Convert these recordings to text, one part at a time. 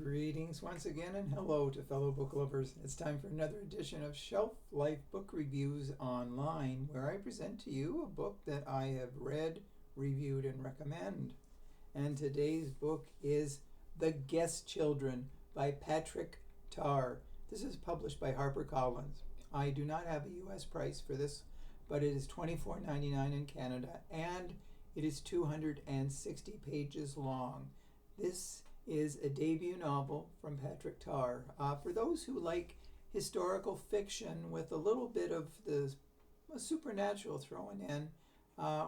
Greetings once again and hello to fellow book lovers. It's time for another edition of Shelf Life Book Reviews Online, where I present to you a book that I have read, reviewed, and recommend. And today's book is The Guest Children by Patrick Tarr. This is published by HarperCollins. I do not have a U.S. price for this, but it is $24.99 in Canada, and it is 260 pages long. This is a debut novel from Patrick Tarr. For those who like historical fiction with a little bit of the supernatural thrown in,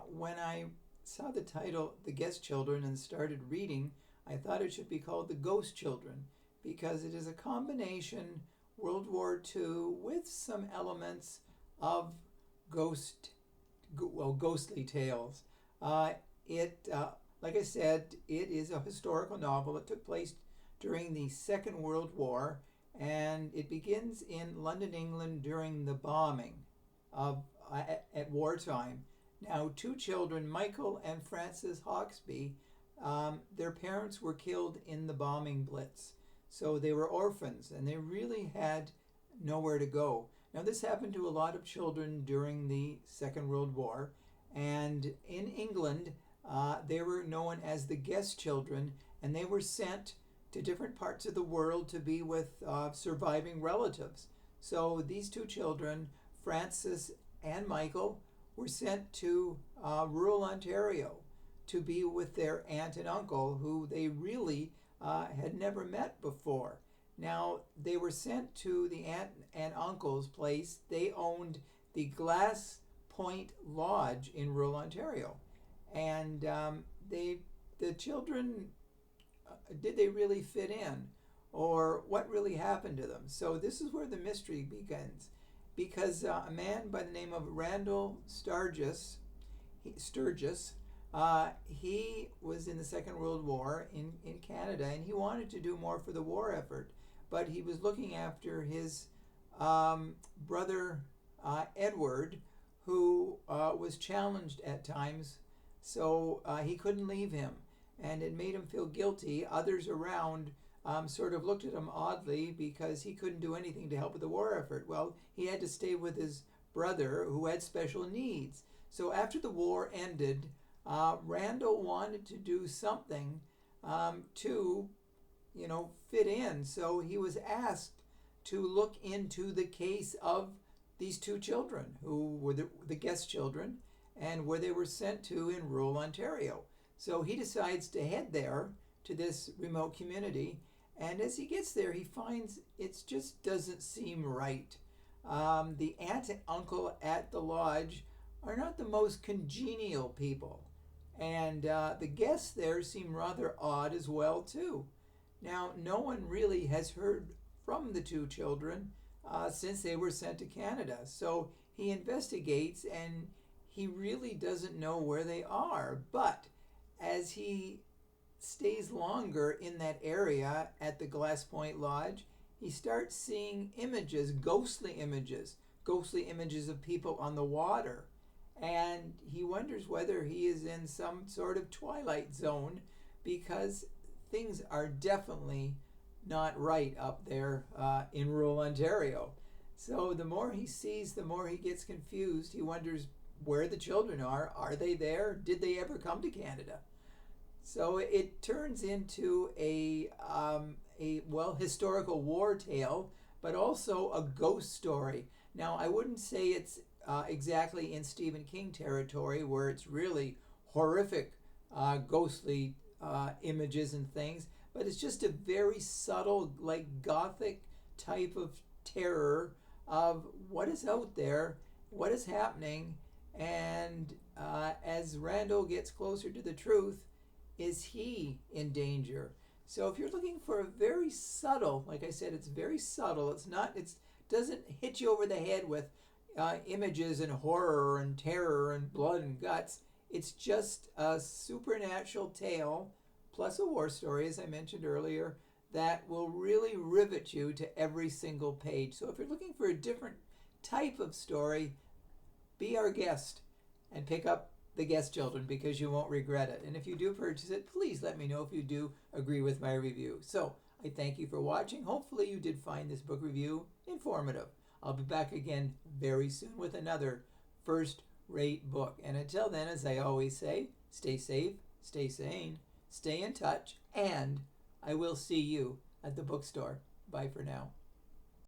when I saw the title The Guest Children and started reading, I thought it should be called The Ghost Children, because it is a combination World War II with some elements of ghostly tales. Like I said, it is a historical novel. It took place during the Second World War, and it begins in London, England during the bombing at wartime. Now, two children, Michael and Frances Hawksby, their parents were killed in the bombing blitz. So they were orphans, and they really had nowhere to go. Now, this happened to a lot of children during the Second World War, and in England, they were known as the guest children, and they were sent to different parts of the world to be with surviving relatives. So these two children, Francis and Michael, were sent to rural Ontario to be with their aunt and uncle, who they really had never met before. Now, they were sent to the aunt and uncle's place. They owned the Glass Point Lodge in rural Ontario. And the children, did they really fit in? Or what really happened to them? So this is where the mystery begins. Because a man by the name of Randall Sturgess, he was in the Second World War in Canada, and he wanted to do more for the war effort. But he was looking after his brother Edward, who was challenged at times. So he couldn't leave him, and it made him feel guilty. Others around sort of looked at him oddly because he couldn't do anything to help with the war effort. Well, he had to stay with his brother who had special needs. So after the war ended, Randall wanted to do something to, fit in. So he was asked to look into the case of these two children who were the guest children, and where they were sent to in rural Ontario. So he decides to head there to this remote community, and as he gets there, he finds it just doesn't seem right. The aunt and uncle at the lodge are not the most congenial people, and the guests there seem rather odd as well, too. Now, no one really has heard from the two children since they were sent to Canada, so he investigates, and he really doesn't know where they are. But as he stays longer in that area at the Glass Point Lodge, he starts seeing images, ghostly images of people on the water. And he wonders whether he is in some sort of twilight zone, because things are definitely not right up there in rural Ontario. So the more he sees, the more he gets confused. He wonders where the children are. Are they there? Did they ever come to Canada? So it turns into a historical war tale, but also a ghost story. Now, I wouldn't say it's exactly in Stephen King territory, where it's really horrific, ghostly images and things, but it's just a very subtle, like Gothic type of terror of what is out there, what is happening. And as Randall gets closer to the truth, is he in danger? So if you're looking for a very subtle, like I said, it's very subtle. It doesn't hit you over the head with images and horror and terror and blood and guts. It's just a supernatural tale plus a war story, as I mentioned earlier, that will really rivet you to every single page. So if you're looking for a different type of story, be our guest and pick up The Guest Children, because you won't regret it. And if you do purchase it, please let me know if you do agree with my review. So I thank you for watching. Hopefully you did find this book review informative. I'll be back again very soon with another first-rate book. And until then, as I always say, stay safe, stay sane, stay in touch, and I will see you at the bookstore. Bye for now.